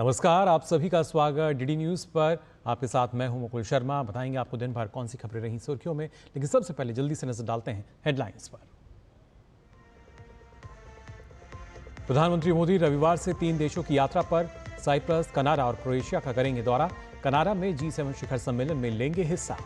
नमस्कार, आप सभी का स्वागत डीडी न्यूज़ पर। आपके साथ मैं हूं मुकुल शर्मा। बताएंगे आपको दिन भर कौन सी खबरें रहीं सुर्खियों में, लेकिन सबसे पहले जल्दी से नजर डालते हैं हेडलाइंस पर। प्रधानमंत्री मोदी रविवार से 3 देशों की यात्रा पर साइप्रस, कनाडा और क्रोएशिया का करेंगे दौरा। कनाडा में G7 शिखर सम्मेलन में लेंगे हिस्सा।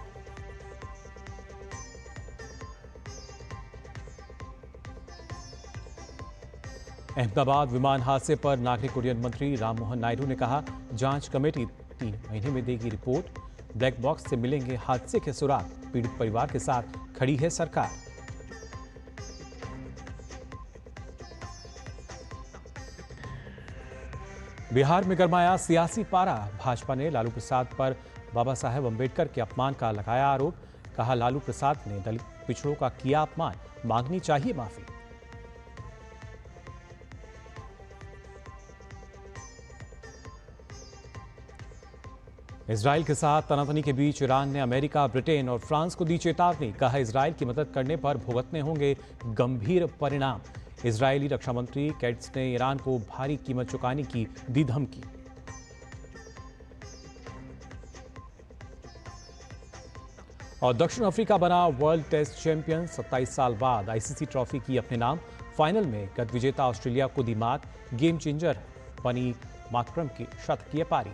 अहमदाबाद विमान हादसे पर नागरिक उड्डयन मंत्री राममोहन नायडू ने कहा, जांच कमेटी 3 महीने में देगी रिपोर्ट। ब्लैक बॉक्स से मिलेंगे हादसे के सुराग। पीड़ित परिवार के साथ खड़ी है सरकार। बिहार में गरमाया सियासी पारा। भाजपा ने लालू प्रसाद पर बाबा साहेब अंबेडकर के अपमान का लगाया आरोप। कहा, लालू प्रसाद ने दलित पिछड़ों का किया अपमान, मांगनी चाहिए माफी। इजराइल के साथ तनातनी के बीच ईरान ने अमेरिका, ब्रिटेन और फ्रांस को दी चेतावनी। कहा, इजराइल की मदद करने पर भुगतने होंगे गंभीर परिणाम। इजरायली रक्षा मंत्री कैट्स ने ईरान को भारी कीमत चुकाने की दी धमकी। और दक्षिण अफ्रीका बना वर्ल्ड टेस्ट चैंपियन। 27 साल बाद आईसीसी ट्रॉफी की अपने नाम। फाइनल में गत विजेता ऑस्ट्रेलिया को दी मात। गेम चेंजर बनी मार्करम की शतकीय पारी।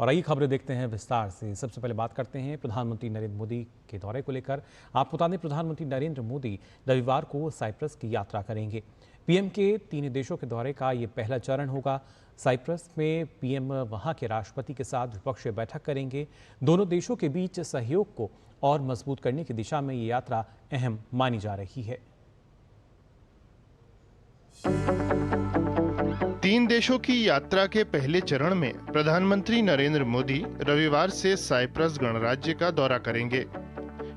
और आइए खबरें देखते हैं विस्तार से। सबसे पहले बात करते हैं प्रधानमंत्री नरेंद्र मोदी के दौरे को लेकर। आपको बता दें, प्रधानमंत्री नरेंद्र मोदी रविवार को साइप्रस की यात्रा करेंगे। पीएम के 3 देशों के दौरे का ये पहला चरण होगा। साइप्रस में पीएम वहां के राष्ट्रपति के साथ द्विपक्षीय बैठक करेंगे। दोनों देशों के बीच सहयोग को और मजबूत करने की दिशा में ये यात्रा अहम मानी जा रही है। 3 देशों की यात्रा के पहले चरण में प्रधानमंत्री नरेंद्र मोदी रविवार से साइप्रस गणराज्य का दौरा करेंगे।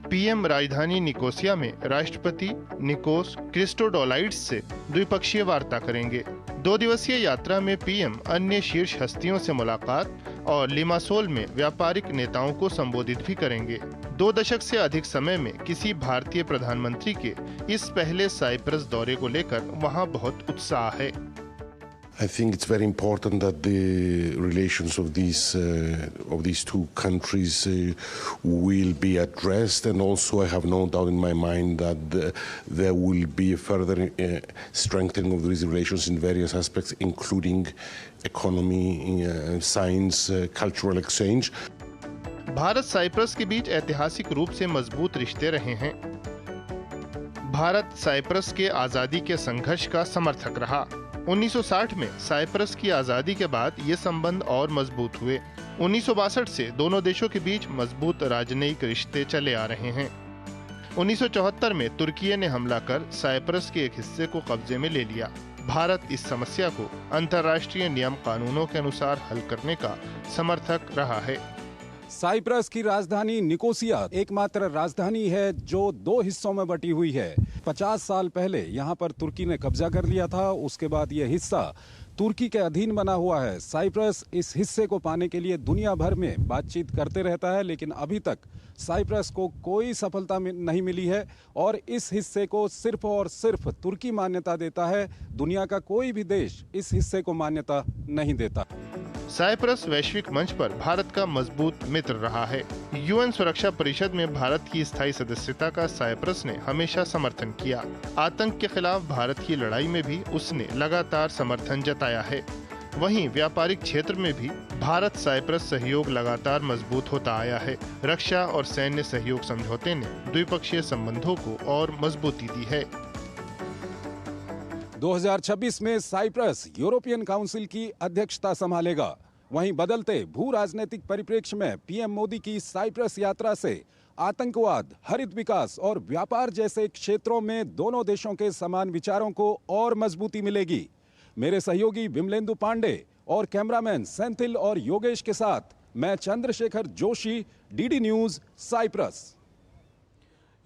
पीएम राजधानी निकोसिया में राष्ट्रपति निकोस क्रिस्टोडोलाइड्स से द्विपक्षीय वार्ता करेंगे। 2 दिवसीय यात्रा में पीएम अन्य शीर्ष हस्तियों से मुलाकात और लिमासोल में व्यापारिक नेताओं को संबोधित भी करेंगे। 2 दशक से अधिक समय में किसी भारतीय प्रधानमंत्री के इस पहले साइप्रस दौरे को लेकर वहां बहुत उत्साह है। I think it's very important that the relations of these two countries will be addressed, and also I have no doubt in my mind that there will be a further strengthening of these relations in various aspects, including economy, science, cultural exchange. Bharat Cyprus के बीच ऐतिहासिक रूप से मजबूत रिश्ते रहे हैं। Bharat Cyprus के आजादी के संघर्ष का समर्थक रहा। 1960 में साइप्रस की आजादी के बाद ये संबंध और मजबूत हुए। 1962 से दोनों देशों के बीच मजबूत राजनयिक रिश्ते चले आ रहे हैं। 1974 में तुर्की ने हमला कर साइप्रस के एक हिस्से को कब्जे में ले लिया। भारत इस समस्या को अंतर्राष्ट्रीय नियम कानूनों के अनुसार हल करने का समर्थक रहा है। साइप्रस की राजधानी निकोसिया एकमात्र राजधानी है जो 2 हिस्सों में बटी हुई है। 50 साल पहले यहाँ पर तुर्की ने कब्जा कर लिया था। उसके बाद यह हिस्सा तुर्की के अधीन बना हुआ है। साइप्रस इस हिस्से को पाने के लिए दुनिया भर में बातचीत करते रहता है, लेकिन अभी तक साइप्रस को कोई सफलता नहीं मिली है और इस हिस्से को सिर्फ और सिर्फ तुर्की मान्यता देता है। दुनिया का कोई भी देश इस हिस्से को मान्यता नहीं देता। साइप्रस वैश्विक मंच पर भारत का मजबूत मित्र रहा है। यूएन सुरक्षा परिषद में भारत की स्थायी सदस्यता का साइप्रस ने हमेशा समर्थन किया। आतंक के खिलाफ भारत की लड़ाई में भी उसने लगातार समर्थन जताया है। वहीं व्यापारिक क्षेत्र में भी भारत साइप्रस सहयोग लगातार मजबूत होता आया है। रक्षा और सैन्य सहयोग समझौते ने द्विपक्षीय संबंधों को और मजबूती दी है। 2026 में साइप्रस यूरोपियन काउंसिल की अध्यक्षता संभालेगा। वहीं बदलते भू राजनीतिक परिप्रेक्ष्य में पीएम मोदी की साइप्रस यात्रा से आतंकवाद, हरित विकास और व्यापार जैसे क्षेत्रों में दोनों देशों के समान विचारों को और मजबूती मिलेगी। मेरे सहयोगी विमलेंदु पांडे और कैमरामैन सेंथिल और योगेश के साथ मैं Chandrashekhar Joshi, DD News, Cyprus.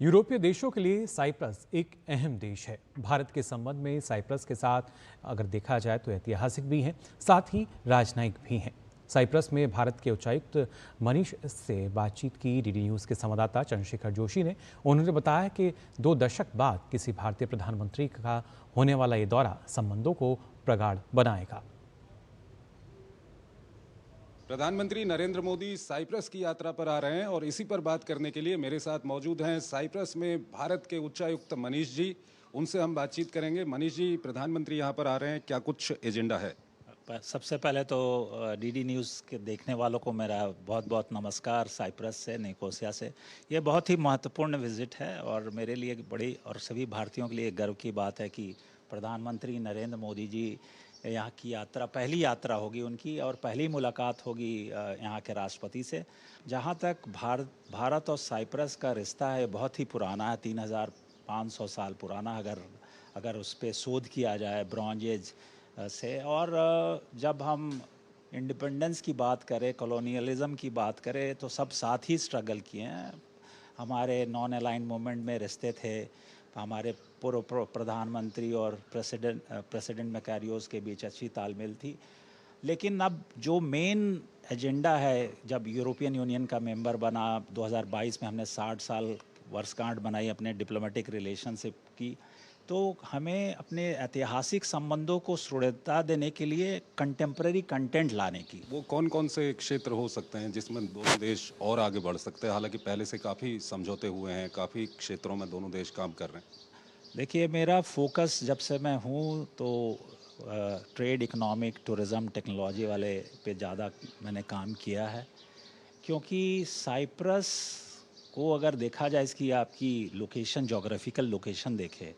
यूरोपीय देशों के लिए साइप्रस एक अहम देश है। भारत के संबंध में साइप्रस के साथ अगर देखा जाए तो ऐतिहासिक भी हैं, साथ ही राजनयिक भी हैं। साइप्रस में भारत के उच्चायुक्त मनीष से बातचीत की डीडी न्यूज़ के संवाददाता चंद्रशेखर जोशी ने। उन्होंने बताया कि 2 दशक बाद किसी भारतीय प्रधानमंत्री का होने वाला ये दौरा संबंधों को प्रगाढ़ बनाएगा। प्रधानमंत्री नरेंद्र मोदी साइप्रस की यात्रा पर आ रहे हैं और इसी पर बात करने के लिए मेरे साथ मौजूद हैं साइप्रस में भारत के उच्चायुक्त मनीष जी। उनसे हम बातचीत करेंगे। मनीष जी, प्रधानमंत्री यहाँ पर आ रहे हैं, क्या कुछ एजेंडा है? सबसे पहले तो डीडी न्यूज़ के देखने वालों को मेरा बहुत बहुत नमस्कार साइप्रस से, निकोसिया से। ये बहुत ही महत्वपूर्ण विजिट है और मेरे लिए बड़ी और सभी भारतीयों के लिए गर्व की बात है कि प्रधानमंत्री नरेंद्र मोदी जी यहाँ की यात्रा, पहली यात्रा होगी उनकी और पहली मुलाकात होगी यहाँ के राष्ट्रपति से। जहाँ तक भारत और साइप्रस का रिश्ता है बहुत ही पुराना है, 3500 साल पुराना अगर उस पर शोध किया जाए ब्रॉन्ज एज से। और जब हम इंडिपेंडेंस की बात करें, कॉलोनियलिज्म की बात करें, तो सब साथ ही स्ट्रगल किए हैं। हमारे नॉन अलाइंड मूवमेंट में रिश्ते थे, हमारे पूर्व प्रधानमंत्री और प्रेसिडेंट मैकारियोस के बीच अच्छी तालमेल थी। लेकिन अब जो मेन एजेंडा है, जब यूरोपियन यूनियन का मेंबर बना 2022 में, हमने 60 साल वर्षगांठ बनाई अपने डिप्लोमेटिक रिलेशनशिप की, तो हमें अपने ऐतिहासिक संबंधों को सुदृढ़ता देने के लिए कंटेम्प्रेरी कंटेंट लाने की। वो कौन कौन से क्षेत्र हो सकते हैं जिसमें दोनों देश और आगे बढ़ सकते हैं? हालांकि पहले से काफ़ी समझौते हुए हैं, काफ़ी क्षेत्रों में दोनों देश काम कर रहे हैं। देखिए, मेरा फोकस जब से मैं हूँ तो ट्रेड, इकोनॉमिक, टूरिज़्म, टेक्नोलॉजी वाले पे ज़्यादा मैंने काम किया है। क्योंकि साइप्रस को अगर देखा जाए, इसकी आपकी लोकेशन, जोग्राफिकल लोकेशन देखे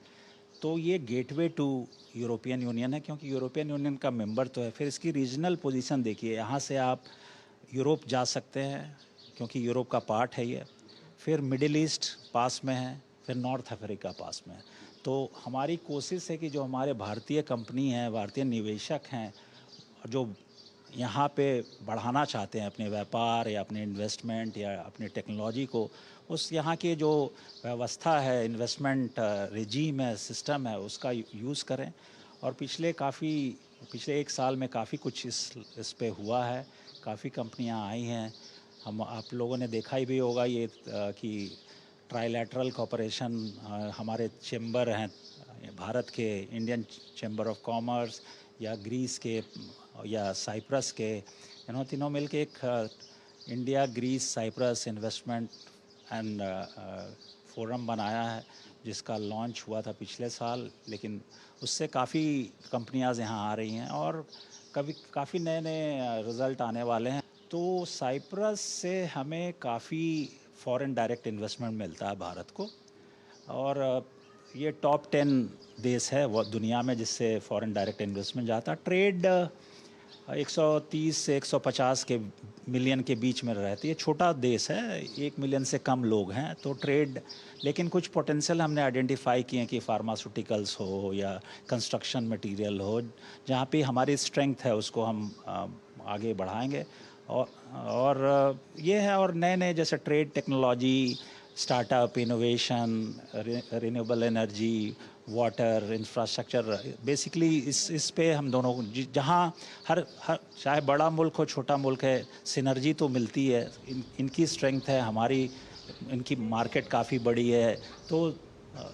तो ये गेटवे टू यूरोपियन यूनियन है, क्योंकि यूरोपियन यूनियन का मेंबर तो है। फिर इसकी रीजनल पोजीशन देखिए, यहाँ से आप यूरोप जा सकते हैं क्योंकि यूरोप का पार्ट है ये, फिर मिडिल ईस्ट पास में है, फिर नॉर्थ अफ्रीका पास में है। तो हमारी कोशिश है कि जो हमारे भारतीय कंपनी हैं, भारतीय निवेशक हैं, जो यहाँ पे बढ़ाना चाहते हैं अपने व्यापार या अपने इन्वेस्टमेंट या अपनी टेक्नोलॉजी को, उस यहाँ के जो व्यवस्था है, इन्वेस्टमेंट रेजीम है, सिस्टम है, उसका यूज़ करें। और पिछले 1 साल में काफ़ी कुछ इस पे हुआ है, काफ़ी कंपनियाँ आई हैं। आप लोगों ने देखा ही भी होगा ये कि ट्राइलैटरल कोऑपरेशन, हमारे चैम्बर हैं भारत के, इंडियन चैम्बर ऑफ कॉमर्स या ग्रीस के या साइप्रस के, इन्होंने तीनों मिलके एक India Greece Cyprus investment and forum बनाया है, जिसका लॉन्च हुआ था पिछले साल। लेकिन उससे काफ़ी कंपनियां यहाँ आ रही हैं और काफ़ी नए रिज़ल्ट आने वाले हैं। तो साइप्रस से हमें काफ़ी फॉरेन डायरेक्ट इन्वेस्टमेंट मिलता है भारत को, और ये टॉप 10 देश है वो दुनिया में जिससे फॉरेन डायरेक्ट इन्वेस्टमेंट जाता है। ट्रेड 130 से 150 के मिलियन के बीच में रहती है। छोटा देश है, 1 मिलियन से कम लोग हैं, तो ट्रेड, लेकिन कुछ पोटेंशियल हमने आइडेंटिफाई किए हैं कि फार्मास्यूटिकल्स हो या कंस्ट्रक्शन मटेरियल हो, जहाँ पे हमारी स्ट्रेंथ है उसको हम आगे बढ़ाएंगे। और ये है, और नए जैसे trade, technology, startup, innovation, renewable energy, water, infrastructure, basically इस पे हम दोनों को, जहाँ हर चाहे बड़ा मुल्क हो छोटा मुल्क है, सिनर्जी तो मिलती है। इनकी स्ट्रेंथ है, हमारी इनकी मार्केट काफ़ी बड़ी है, तो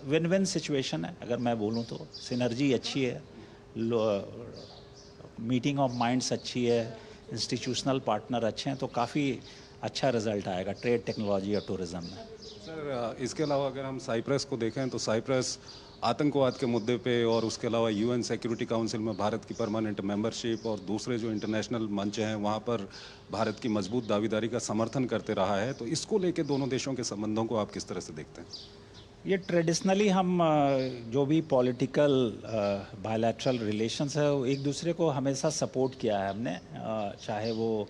विन विन सिचुएशन है। अगर मैं बोलूँ तो सिनर्जी अच्छी है, मीटिंग ऑफ माइंड्स अच्छी है, इंस्टीट्यूशनल पार्टनर अच्छे हैं, तो काफ़ी अच्छा रिजल्ट आएगा ट्रेड, टेक्नोलॉजी और टूरिज़्म में। सर, इसके अलावा अगर हम साइप्रस को देखें तो साइप्रस आतंकवाद के मुद्दे पे और उसके अलावा यूएन सिक्योरिटी काउंसिल में भारत की परमानेंट मेंबरशिप और दूसरे जो इंटरनेशनल मंच हैं वहाँ पर भारत की मजबूत दावेदारी का समर्थन करते रहा है। तो इसको लेके दोनों देशों के संबंधों को आप किस तरह से देखते हैं? ये ट्रेडिशनली हम जो भी पॉलिटिकल बायलैटरल रिलेशंस है, एक दूसरे को हमेशा सपोर्ट किया है हमने, चाहे वो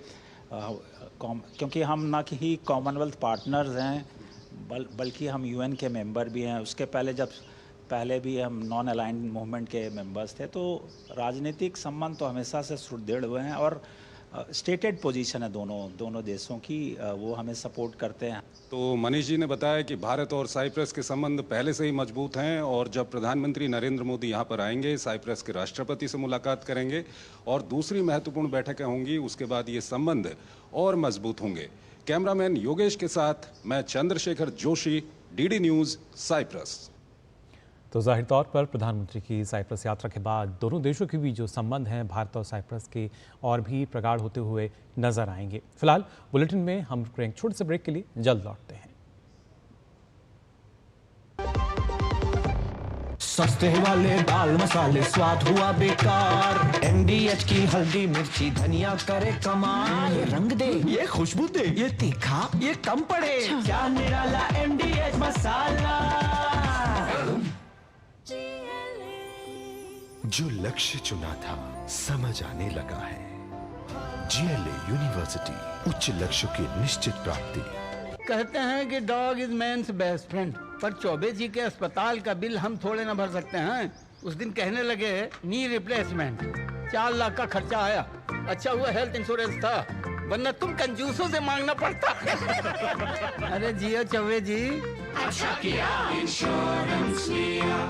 क्योंकि हम ना ही कॉमनवेल्थ पार्टनर्स हैं, बल्कि हम यूएन के मेंबर भी हैं। उसके पहले भी हम नॉन अलाइंड मूवमेंट के मेंबर्स थे। तो राजनीतिक संबंध तो हमेशा से सुदृढ़ हुए हैं, और स्टेटेड पोजीशन है दोनों देशों की, वो हमें सपोर्ट करते हैं। तो मनीष जी ने बताया कि भारत और साइप्रस के संबंध पहले से ही मजबूत हैं और जब प्रधानमंत्री नरेंद्र मोदी यहाँ पर आएंगे, साइप्रस के राष्ट्रपति से मुलाकात करेंगे और दूसरी महत्वपूर्ण बैठकें होंगी, उसके बाद ये संबंध और मजबूत होंगे। कैमरामैन योगेश के साथ मैं Chandrashekhar Joshi, DD News, Cyprus. तो जाहिर तौर पर प्रधानमंत्री की साइप्रस यात्रा के बाद दोनों देशों के बीच जो संबंध हैं भारत और साइप्रस के और भी प्रगाढ़ होते हुए नजर आएंगे। फिलहाल बुलेटिन में हम एक छोटे से ब्रेक के लिए जल्द लौटते हैं। सस्ते वाले दाल मसाले स्वाद हुआ बेकार, एमडीएच की हल्दी मिर्ची धनिया करे कमाल, ये रंग दे, ये खुशबू दे, ये तीखा, ये कम पड़े, क्या निराला एमडीएच मसाला। जो लक्ष्य चुना था समझ आने लगा है। जीएलए यूनिवर्सिटी, उच्च लक्ष्य की निश्चित प्राप्ति। कहते हैं कि dog is man's best friend, पर चौबे जी के अस्पताल का बिल हम थोड़े ना भर सकते हैं। उस दिन कहने लगे नी रिप्लेसमेंट, 4 लाख का खर्चा आया। अच्छा हुआ हेल्थ इंश्योरेंस था, वरना तुम कंजूसों से मांगना पड़ता। अरे जियो चौबे जी, अच्छा किया इंश्योरेंस लिया।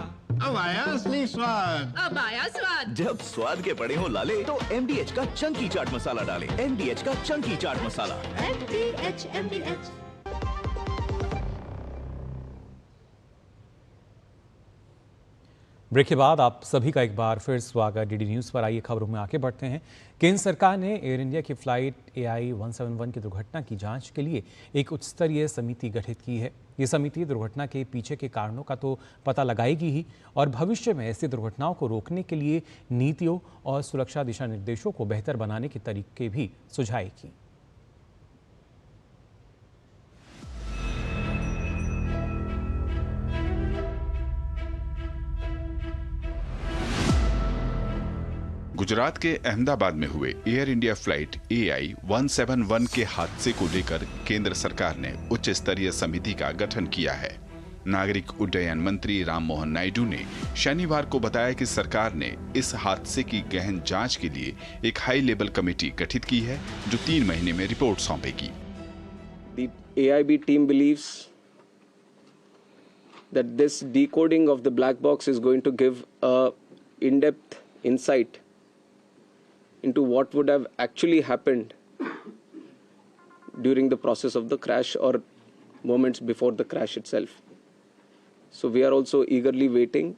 अब आया असली स्वाद। अब आया स्वाद। जब स्वाद के पड़े हो लाले तो एमडीएच का चंकी चाट मसाला डालें। एमडीएच का चंकी चाट मसाला। एमडीएच। ब्रेक के बाद आप सभी का एक बार फिर स्वागत। डीडी न्यूज़ पर आइए खबरों में आगे बढ़ते हैं। केंद्र सरकार ने एयर इंडिया की फ्लाइट AI 171 की दुर्घटना की जांच के लिए एक उच्च स्तरीय समिति गठित की है। ये समिति दुर्घटना के पीछे के कारणों का तो पता लगाएगी ही और भविष्य में ऐसी दुर्घटनाओं को रोकने के लिए नीतियों और सुरक्षा दिशा निर्देशों को बेहतर बनाने के तरीके भी सुझाएगी। गुजरात के अहमदाबाद में हुए एयर इंडिया फ्लाइट AI 171 के हादसे को लेकर केंद्र सरकार ने उच्च स्तरीय समिति का गठन किया है। नागरिक उड्डयन मंत्री राम मोहन नायडू ने शनिवार को बताया कि सरकार ने इस हादसे की गहन जांच के लिए एक हाई लेवल कमेटी गठित की है, जो 3 महीने में रिपोर्ट सौंपेगी। The AIB team believes that this decoding of the black box is going to give a in-depth insight into what would have actually happened during the process of the crash or moments before the crash itself. So we are also eagerly waiting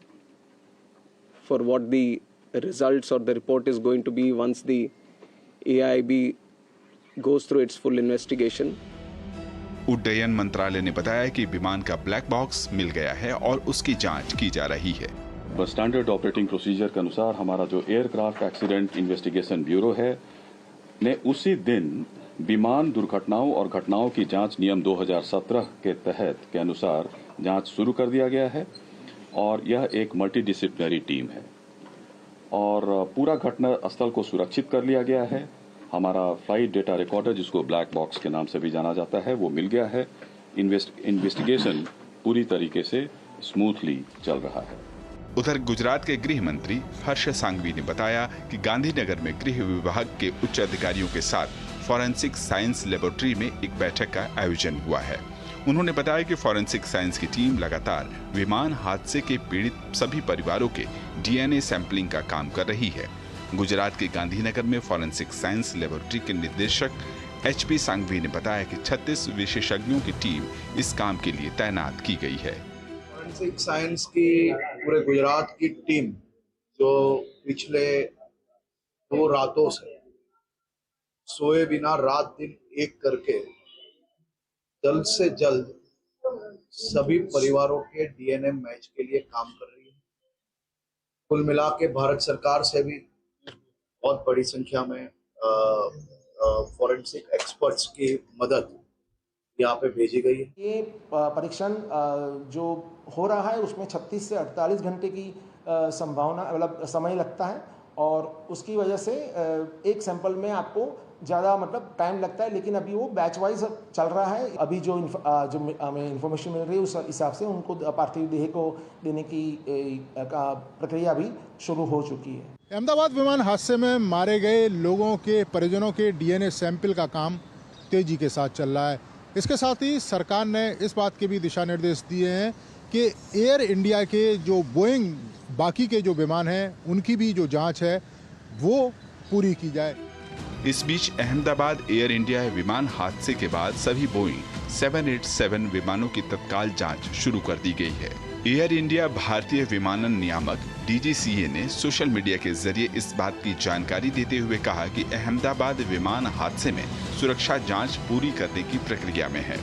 for what the results or the report is going to be once the AIB goes through its full investigation. उड्डयन मंत्रालय ने बताया कि विमान का black box मिल गया है और उसकी जांच की जा रही है। स्टैंडर्ड ऑपरेटिंग प्रोसीजर के अनुसार हमारा जो एयरक्राफ्ट एक्सीडेंट इन्वेस्टिगेशन ब्यूरो है ने उसी दिन विमान दुर्घटनाओं और घटनाओं की जांच नियम 2017 के तहत के अनुसार जांच शुरू कर दिया गया है और यह एक मल्टीडिसिप्लिनरी टीम है और पूरा घटना स्थल को सुरक्षित कर लिया गया है। हमारा फ्लाइट डेटा रिकॉर्डर, जिसको ब्लैक बॉक्स के नाम से भी जाना जाता है, वो मिल गया है। इन्वेस्टिगेशन पूरी तरीके से स्मूथली चल रहा है। उधर गुजरात के गृह मंत्री हर्ष सांघवी ने बताया कि गांधीनगर में गृह विभाग के उच्च अधिकारियों के साथ फॉरेंसिक साइंस लेबोरेटरी में एक बैठक का आयोजन हुआ है। उन्होंने बताया कि फॉरेंसिक साइंस की टीम लगातार विमान हादसे के पीड़ित सभी परिवारों के DNA सैंपलिंग का काम कर रही है। गुजरात के गांधीनगर में फॉरेंसिक साइंस लेबोरेटरी के निदेशक HP सांघवी ने बताया कि 36 विशेषज्ञों की टीम इस काम के लिए तैनात की गई है। फॉरेंसिक साइंस की पूरे गुजरात की टीम जो पिछले 2 रातों से सोए बिना रात दिन एक करके जल्द से जल्द सभी परिवारों के DNA मैच के लिए काम कर रही है। कुल मिला के भारत सरकार से भी बहुत बड़ी संख्या में फॉरेंसिक एक्सपर्ट्स की मदद यहाँ पे भेजी गई है। ये परीक्षण जो हो रहा है उसमें 36 से 48 घंटे की संभावना मतलब समय लगता है और उसकी वजह से एक सैंपल में आपको ज़्यादा मतलब टाइम लगता है, लेकिन अभी वो बैच वाइज चल रहा है। अभी जो हमें इन्फॉर्मेशन मिल रही है उस हिसाब से उनको पार्थिव देह को देने की प्रक्रिया भी शुरू हो चुकी है। अहमदाबाद विमान हादसे में मारे गए लोगों के परिजनों के डीएनए सैंपल का काम तेजी के साथ चल रहा है। इसके साथ ही सरकार ने इस बात के भी दिशा निर्देश दिए हैं कि एयर इंडिया के जो बोइंग बाकी के जो विमान हैं उनकी भी जो जांच है वो पूरी की जाए। इस बीच अहमदाबाद एयर इंडिया विमान हादसे के बाद सभी बोइंग 787 विमानों की तत्काल जांच शुरू कर दी गई है। एयर इंडिया भारतीय विमानन नियामक DGCA ने सोशल मीडिया के जरिए इस बात की जानकारी देते हुए कहा कि अहमदाबाद विमान हादसे में सुरक्षा जांच पूरी करने की प्रक्रिया में है।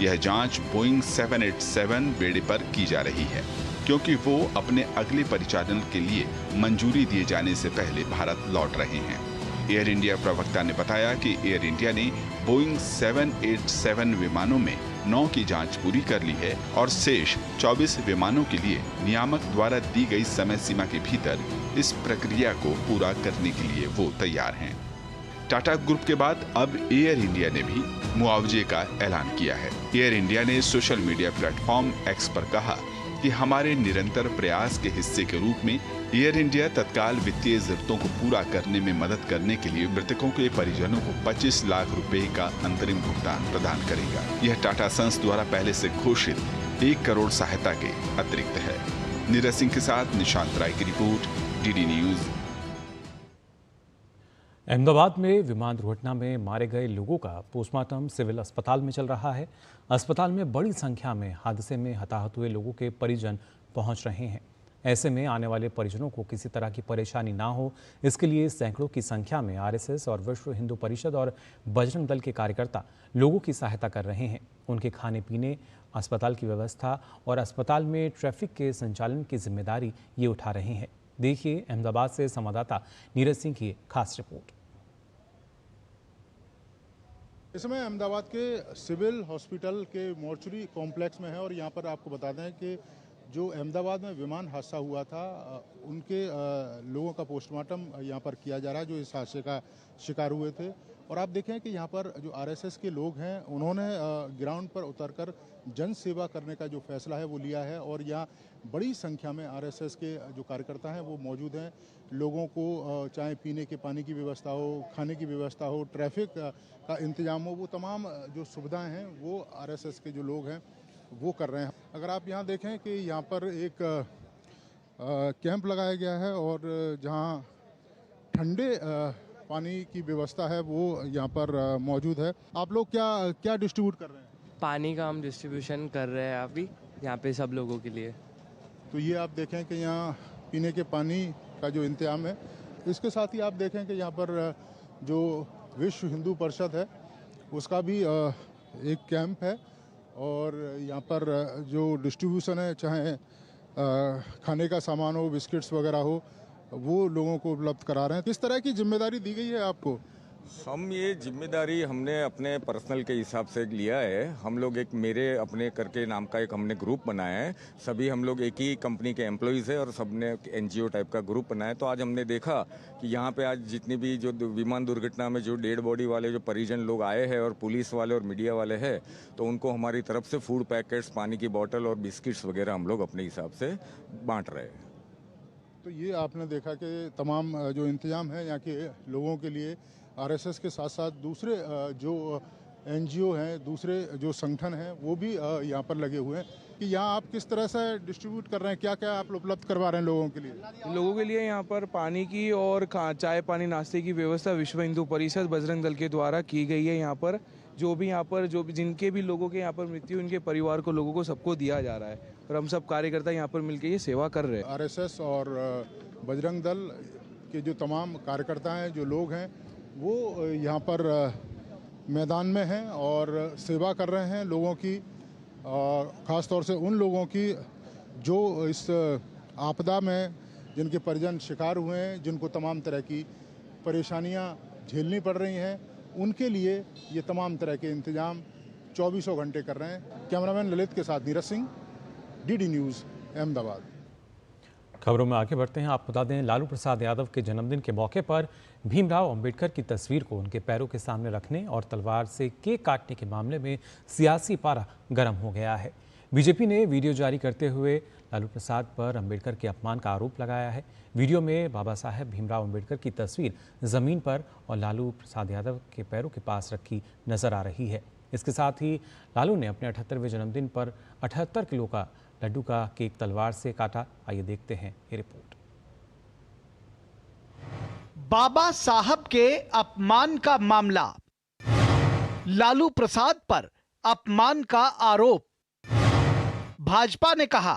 यह जांच बोइंग 787 बेड़े पर की जा रही है क्योंकि वो अपने अगले परिचालन के लिए मंजूरी दिए जाने से पहले भारत लौट रहे हैं। एयर इंडिया प्रवक्ता ने बताया कि एयर इंडिया ने बोइंग 787 विमानों में 9 की जांच पूरी कर ली है और शेष 24 विमानों के लिए नियामक द्वारा दी गई समय सीमा के भीतर इस प्रक्रिया को पूरा करने के लिए वो तैयार हैं। टाटा ग्रुप के बाद अब एयर इंडिया ने भी मुआवजे का ऐलान किया है। एयर इंडिया ने सोशल मीडिया प्लेटफॉर्म X पर कहा कि हमारे निरंतर प्रयास के हिस्से के रूप में एयर इंडिया तत्काल वित्तीय जरूरतों को पूरा करने में मदद करने के लिए मृतकों के परिजनों को 25 लाख रुपए का अंतरिम भुगतान प्रदान करेगा। यह टाटा सन्स द्वारा पहले से घोषित 1 करोड़ सहायता के अतिरिक्त है। नीरज सिंह के साथ निशांत राय की रिपोर्ट, DD न्यूज। अहमदाबाद में विमान दुर्घटना में मारे गए लोगों का पोस्टमार्टम सिविल अस्पताल में चल रहा है। अस्पताल में बड़ी संख्या में हादसे में हताहत हुए लोगों के परिजन पहुंच रहे हैं। ऐसे में आने वाले परिजनों को किसी तरह की परेशानी ना हो, इसके लिए सैकड़ों की संख्या में RSS और विश्व हिंदू परिषद और बजरंग दल के कार्यकर्ता लोगों की सहायता कर रहे हैं। उनके खाने पीने, अस्पताल की व्यवस्था और अस्पताल में ट्रैफिक के संचालन की जिम्मेदारी ये उठा रहे हैं। देखिए अहमदाबाद से संवाददाता नीरज सिंह की खास रिपोर्ट। इस समय अहमदाबाद के सिविल हॉस्पिटल के मोर्चरी कॉम्प्लेक्स में है और यहाँ पर आपको बता दें कि जो अहमदाबाद में विमान हादसा हुआ था उनके लोगों का पोस्टमार्टम यहाँ पर किया जा रहा है जो इस हादसे का शिकार हुए थे। और आप देखें कि यहाँ पर जो RSS के लोग हैं उन्होंने ग्राउंड पर उतरकर जन सेवा करने का जो फैसला है वो लिया है और यहाँ बड़ी संख्या में RSS के जो कार्यकर्ता हैं वो मौजूद हैं। लोगों को चाहे पीने के पानी की व्यवस्था हो, खाने की व्यवस्था हो, ट्रैफिक का इंतजाम हो, वो तमाम जो सुविधाएं हैं वो RSS के जो लोग हैं वो कर रहे हैं। अगर आप यहाँ देखें कि यहाँ पर एक कैंप लगाया गया है और जहाँ ठंडे पानी की व्यवस्था है वो यहाँ पर मौजूद है। आप लोग क्या डिस्ट्रीब्यूट कर रहे हैं? पानी का हम डिस्ट्रीब्यूशन कर रहे हैं अभी यहाँ पे सब लोगों के लिए। तो ये आप देखें कि यहाँ पीने के पानी का जो इंतजाम है, इसके साथ ही आप देखें कि यहाँ पर जो विश्व हिंदू परिषद है उसका भी एक कैंप है और यहाँ पर जो डिस्ट्रीब्यूशन है, चाहे खाने का सामान हो, बिस्किट्स वगैरह हो, वो लोगों को उपलब्ध करा रहे हैं। किस तरह की जिम्मेदारी दी गई है आपको? हम ये जिम्मेदारी हमने अपने पर्सनल के हिसाब से लिया है। हम लोग एक मेरे अपने करके नाम का एक हमने ग्रुप बनाया है। सभी हम लोग एक ही कंपनी के एम्प्लॉइज़ है और सबने NGO टाइप का ग्रुप बनाया। तो आज हमने देखा कि यहाँ पे आज जितनी भी जो विमान दुर्घटना में जो डेड बॉडी वाले जो परिजन लोग आए हैं और पुलिस वाले और मीडिया वाले हैं, तो उनको हमारी तरफ से फूड पैकेट्स, पानी की बॉटल और बिस्किट्स वगैरह हम लोग अपने हिसाब से बाँट रहे हैं। तो ये आपने देखा कि तमाम जो इंतजाम है यहाँ के लोगों के लिए RSS के साथ साथ दूसरे जो NGO हैं, दूसरे जो संगठन हैं वो भी यहाँ पर लगे हुए हैं कि यहाँ आप किस तरह से डिस्ट्रीब्यूट कर रहे हैं, क्या क्या आप उपलब्ध करवा रहे हैं लोगों के लिए? लोगों के लिए यहाँ पर पानी की और चाय पानी नाश्ते की व्यवस्था विश्व हिंदू परिषद बजरंग दल के द्वारा की गई है। यहाँ पर जो भी जिनके भी लोगों के यहाँ पर मृत्यु, उनके परिवार को, लोगों को सबको दिया जा रहा है और हम सब कार्यकर्ता यहाँ पर मिलकर ये सेवा कर रहे हैं। RSS और बजरंग दल के जो तमाम कार्यकर्ता हैं, जो लोग हैं, वो यहाँ पर मैदान में हैं और सेवा कर रहे हैं लोगों की, ख़ास तौर से उन लोगों की जो इस आपदा में जिनके परिजन शिकार हुए हैं, जिनको तमाम तरह की परेशानियाँ झेलनी पड़ रही हैं, उनके लिए ये तमाम तरह के इंतजाम 24 घंटे कर रहे हैं। कैमरामैन ललित के साथ नीरज सिंह, DD न्यूज़, अहमदाबाद। खबरों में आगे बढ़ते हैं। आपको बता दें, लालू प्रसाद यादव के जन्मदिन के मौके पर भीमराव अंबेडकर की तस्वीर को उनके पैरों के सामने रखने और तलवार से केक काटने के मामले में सियासी पारा गर्म हो गया है। बीजेपी ने वीडियो जारी करते हुए लालू प्रसाद पर अंबेडकर के अपमान का आरोप लगाया है। वीडियो में बाबा साहेब भीमराव अंबेडकर की तस्वीर जमीन पर और लालू प्रसाद यादव के पैरों के पास रखी नजर आ रही है। इसके साथ ही लालू ने अपने 78वें जन्मदिन पर 78 किलो का लड्डू का केक तलवार से काटा। आइए देखते हैं ये रिपोर्ट। बाबा साहब के अपमान का मामला, लालू प्रसाद पर अपमान का आरोप। भाजपा ने कहा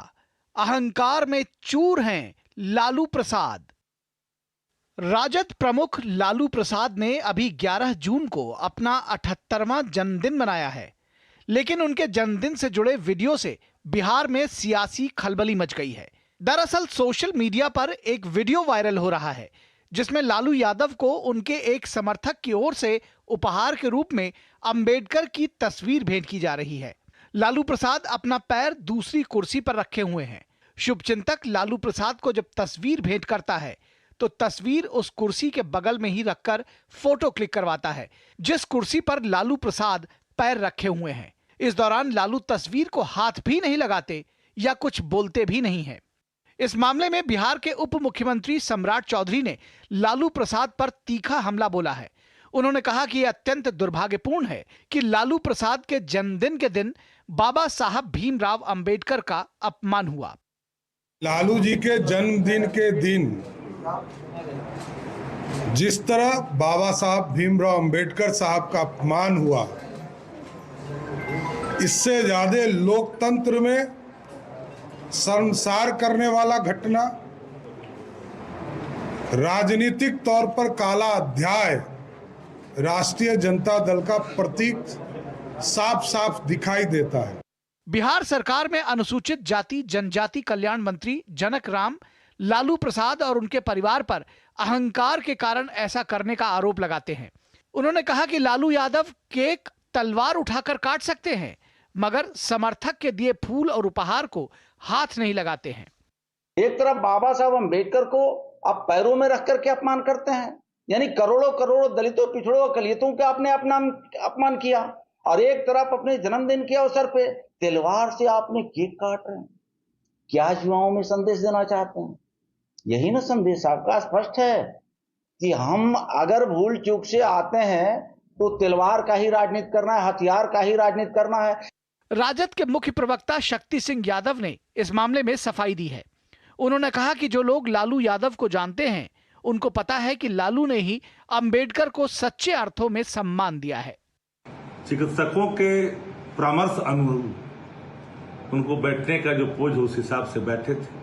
अहंकार में चूर हैं लालू प्रसाद। राजद प्रमुख लालू प्रसाद ने अभी 11 जून को अपना 78वां जन्मदिन मनाया है, लेकिन उनके जन्मदिन से जुड़े वीडियो से बिहार में सियासी खलबली मच गई है। दरअसल सोशल मीडिया पर एक वीडियो वायरल हो रहा है जिसमें लालू यादव को उनके एक समर्थक की ओर से उपहार के रूप में अंबेडकर की तस्वीर भेंट की जा रही है। लालू प्रसाद अपना पैर दूसरी कुर्सी पर रखे हुए हैं। शुभचिंतक लालू प्रसाद को जब तस्वीर भेंट करता है तो तस्वीर उस कुर्सी के बगल में ही रखकर फोटो क्लिक करवाता है जिस कुर्सी पर लालू प्रसाद पैर रखे हुए हैं। इस दौरान लालू तस्वीर को हाथ भी नहीं लगाते या कुछ बोलते भी नहीं है। इस मामले में बिहार के उप मुख्यमंत्री सम्राट चौधरी ने लालू प्रसाद पर तीखा हमला बोला है। उन्होंने कहा कि यह अत्यंत दुर्भाग्यपूर्ण है कि लालू प्रसाद के जन्मदिन के दिन बाबा साहब भीमराव अंबेडकर का अपमान हुआ। लालू जी के जन्मदिन के दिन जिस तरह बाबा साहब भीमराव अंबेडकर साहब का अपमान हुआ, इससे ज्यादा लोकतंत्र में शर्मसार करने वाला घटना, राजनीतिक तौर पर काला अध्याय राष्ट्रीय जनता दल का प्रतीक साफ साफ दिखाई देता है। बिहार सरकार में अनुसूचित जाति जनजाति कल्याण मंत्री जनक राम लालू प्रसाद और उनके परिवार पर अहंकार के कारण ऐसा करने का आरोप लगाते हैं। उन्होंने कहा कि लालू यादव केक तलवार उठाकर काट सकते हैं मगर समर्थक के दिए फूल और उपहार को हाथ नहीं लगाते हैं। एक तरफ बाबा साहब अंबेडकर को आप पैरों में रख करके अपमान करते हैं, यानी करोड़ों करोड़ों दलितों पिछड़ों कलियतों का आपने अपमान किया, और एक तरफ अपने जन्मदिन के अवसर पे तलवार से आपने केक काट रहे हैं। क्या युवाओं में संदेश देना चाहते हैं? यही ना संदेश आपका स्पष्ट है कि हम अगर भूल चूक से आते हैं तो तलवार का ही राजनीति करना है, हथियार का ही राजनीति करना है। राजद के मुख्य प्रवक्ता शक्ति सिंह यादव ने इस मामले में सफाई दी है। उन्होंने कहा कि जो लोग लालू यादव को जानते हैं उनको पता है कि लालू ने ही अंबेडकर को सच्चे अर्थों में सम्मान दिया है। चिकित्सकों के परामर्श अनुरूप उनको बैठने का जो पोज उस हिसाब से बैठे थे।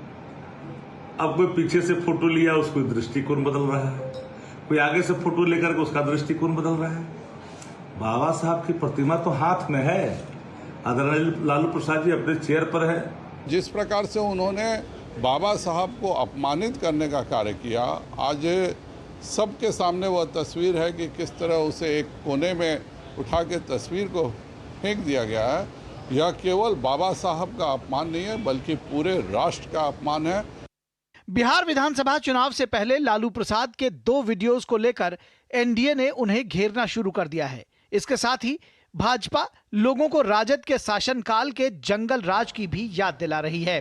अब कोई पीछे से फोटो लिया उसको दृष्टिकोण बदल रहा है, कोई आगे से फोटो लेकर के उसका दृष्टिकोण बदल रहा है। बाबा साहब की प्रतिमा तो हाथ में है, आदरणीय लालू प्रसाद जी अपने चेयर पर है। जिस प्रकार से उन्होंने बाबा साहब को अपमानित करने का कार्य किया, आज सबके सामने वह तस्वीर है कि किस तरह उसे एक कोने में उठा के तस्वीर को फेंक दिया गया है। यह केवल बाबा साहब का अपमान नहीं है बल्कि पूरे राष्ट्र का अपमान है। बिहार विधानसभा चुनाव से पहले लालू प्रसाद के 2 वीडियोस को लेकर एनडीए ने उन्हें घेरना शुरू कर दिया है। इसके साथ ही भाजपा लोगों को राजद के शासनकाल के जंगल राज की भी याद दिला रही है।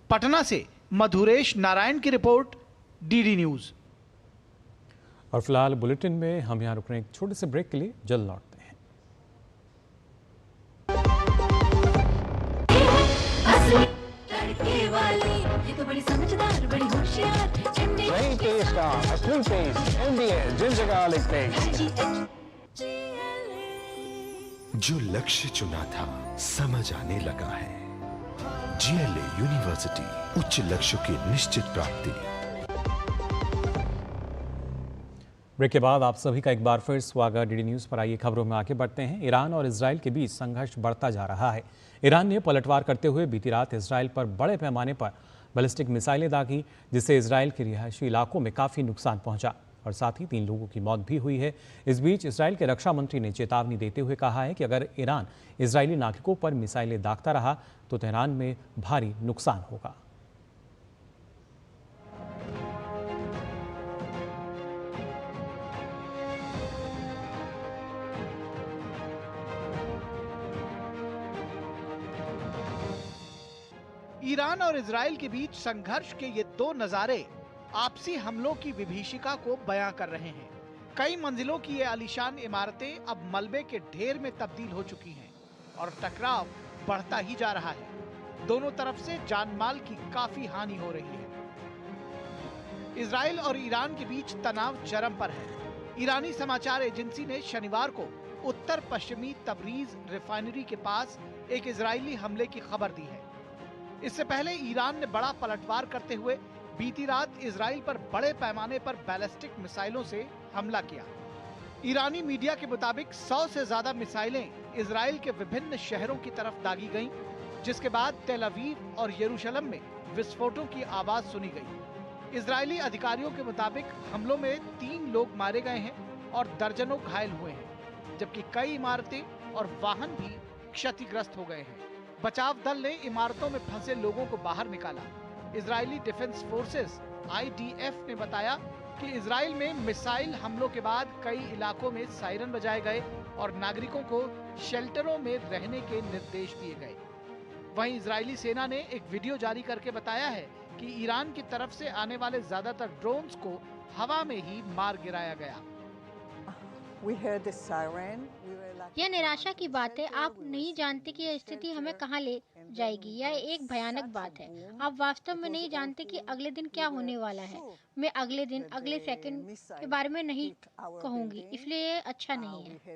पटना से मधुरेश नारायण की रिपोर्ट, डीडी न्यूज। और फिलहाल बुलेटिन में हम यहाँ रुक रहे हैं एक छोटे से ब्रेक के लिए, जल्द लौटते हैं। ये तो बड़ी समझदार, बड़ी होशियार, सही टेस्ट का असली test MDH ginger garlic paste. जो लक्ष्य चुना था समझ आने लगा है। जीएलए यूनिवर्सिटी, उच्च लक्ष्यों की निश्चित प्राप्ति। ब्रेक के बाद आप सभी का एक बार फिर स्वागत डीडी न्यूज पर। आइए खबरों में आगे बढ़ते हैं। ईरान और इजराइल के बीच संघर्ष बढ़ता जा रहा है। ईरान ने पलटवार करते हुए बीती रात इजराइल पर बड़े पैमाने पर बैलिस्टिक मिसाइलें दागी, जिससे इजराइल के रिहायशी इलाकों में काफ़ी नुकसान पहुंचा और साथ ही 3 लोगों की मौत भी हुई है। इस बीच इजराइल के रक्षा मंत्री ने चेतावनी देते हुए कहा है कि अगर ईरान इजरायली नागरिकों पर मिसाइलें दागता रहा तो तेहरान में भारी नुकसान होगा। ईरान और इजराइल के बीच संघर्ष के ये दो नजारे आपसी हमलों की विभीषिका को बयां कर रहे हैं। कई मंजिलों की ये आलीशान इमारतें अब मलबे के ढेर में तब्दील हो चुकी हैं और टकराव बढ़ता ही जा रहा है। दोनों तरफ से जानमाल की काफी हानि हो रही है। इजराइल और ईरान के बीच तनाव चरम पर है। ईरानी समाचार एजेंसी ने शनिवार को उत्तर पश्चिमी तबरीज रिफाइनरी के पास एक इजरायली हमले की खबर दी है। इससे पहले ईरान ने बड़ा पलटवार करते हुए बीती रात इजराइल पर बड़े पैमाने पर बैलिस्टिक मिसाइलों से हमला किया। ईरानी मीडिया के मुताबिक 100 से ज्यादा मिसाइलें इजराइल के विभिन्न शहरों की तरफ दागी गईं, जिसके बाद तेल अवीव और यरूशलेम में विस्फोटों की आवाज सुनी गई। इजरायली अधिकारियों के मुताबिक हमलों में 3 लोग मारे गए हैं और दर्जनों घायल हुए हैं, जबकि कई इमारतें और वाहन भी क्षतिग्रस्त हो गए हैं। बचाव दल ने इमारतों में फंसे लोगों को बाहर निकाला। इजरायली डिफेंस फोर्सेस IDF ने बताया कि इजराइल में मिसाइल हमलों के बाद कई इलाकों में सायरन बजाए गए और नागरिकों को शेल्टरों में रहने के निर्देश दिए गए। वहीं इजरायली सेना ने एक वीडियो जारी करके बताया है कि ईरान की तरफ से आने वाले ज्यादातर ड्रोन्स को हवा में ही मार गिराया गया। यह निराशा की बात है। आप नहीं जानते कि यह स्थिति हमें कहां ले जाएगी। यह एक भयानक बात है। आप वास्तव में नहीं जानते कि अगले दिन क्या होने वाला है। मैं अगले दिन, अगले सेकंड के बारे में नहीं कहूंगी, इसलिए यह अच्छा नहीं है।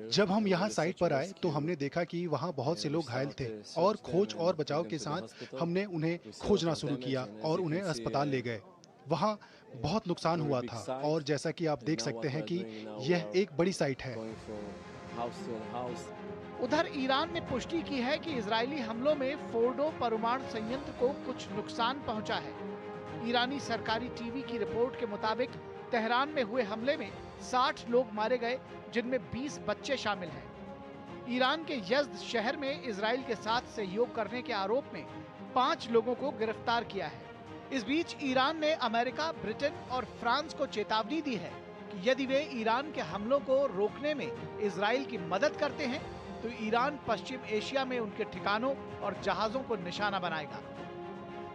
जब हम यहाँ साइट पर आए तो हमने देखा कि वहाँ बहुत से लोग घायल थे और खोज और बचाव के साथ हमने उन्हें खोजना शुरू किया और उन्हें अस्पताल ले गए। वहाँ बहुत नुकसान हुआ था और जैसा कि आप देख सकते हैं कि यह एक बड़ी साइट है। उधर ईरान ने पुष्टि की है कि इजरायली हमलों में फोर्डो परमाणु संयंत्र को कुछ नुकसान पहुंचा है। ईरानी सरकारी टीवी की रिपोर्ट के मुताबिक तेहरान में हुए हमले में 60 लोग मारे गए, जिनमें 20 बच्चे शामिल हैं। ईरान के यज़्द शहर में इजराइल के साथ सहयोग करने के आरोप में 5 लोगों को गिरफ्तार किया है। इस बीच ईरान ने अमेरिका, ब्रिटेन और फ्रांस को चेतावनी दी है कि यदि वे ईरान के हमलों को रोकने में इजराइल की मदद करते हैं तो ईरान पश्चिम एशिया में उनके ठिकानों और जहाजों को निशाना बनाएगा।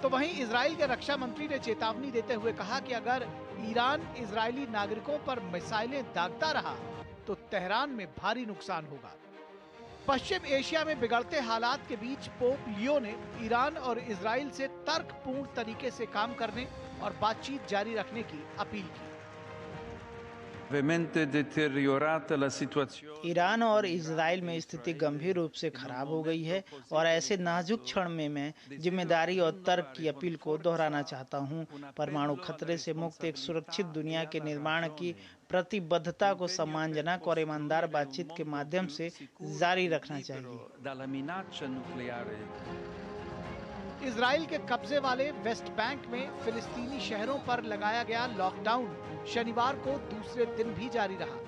तो वहीं इजराइल के रक्षा मंत्री ने चेतावनी देते हुए कहा कि अगर ईरान इजरायली नागरिकों पर मिसाइलें दागता रहा तो तेहरान में भारी नुकसान होगा। पश्चिम एशिया में बिगड़ते हालात के बीच पोप लियो ने ईरान और इजराइल से तर्कपूर्ण तरीके से काम करने और बातचीत जारी रखने की अपील की। ईरान और इजराइल में स्थिति गंभीर रूप से खराब हो गई है और ऐसे नाजुक क्षण में मैं जिम्मेदारी और तर्क की अपील को दोहराना चाहता हूं। परमाणु खतरे से मुक्त एक सुरक्षित दुनिया के निर्माण की प्रतिबद्धता को सम्मानजनक और ईमानदार बातचीत के माध्यम से जारी रखना चाहिए। इजराइल के कब्जे वाले वेस्ट बैंक में फिलिस्तीनी शहरों पर लगाया गया लॉकडाउन शनिवार को दूसरे दिन भी जारी रहा।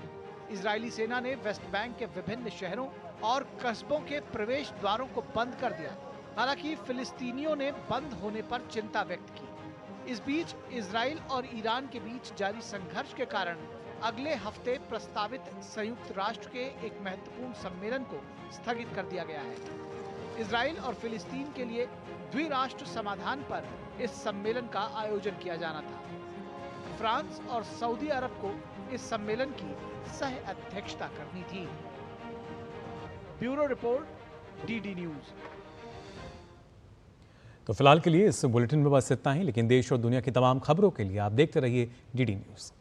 इजरायली सेना ने वेस्ट बैंक के विभिन्न शहरों और कस्बों के प्रवेश द्वारों को बंद कर दिया। हालांकि फिलिस्तीनियों ने बंद होने पर चिंता व्यक्त की। इस बीच इजराइल और ईरान के बीच जारी संघर्ष के कारण अगले हफ्ते प्रस्तावित संयुक्त राष्ट्र के एक महत्वपूर्ण सम्मेलन को स्थगित कर दिया गया है। इजराइल और फिलिस्तीन के लिए द्विराष्ट्र समाधान पर इस सम्मेलन का आयोजन किया जाना था। फ्रांस और सऊदी अरब को इस सम्मेलन की सह अध्यक्षता करनी थी। Bureau report, DD news. तो फिलहाल के लिए इस बुलेटिन में बस इतना ही, लेकिन देश और दुनिया की तमाम खबरों के लिए आप देखते रहिए DD न्यूज।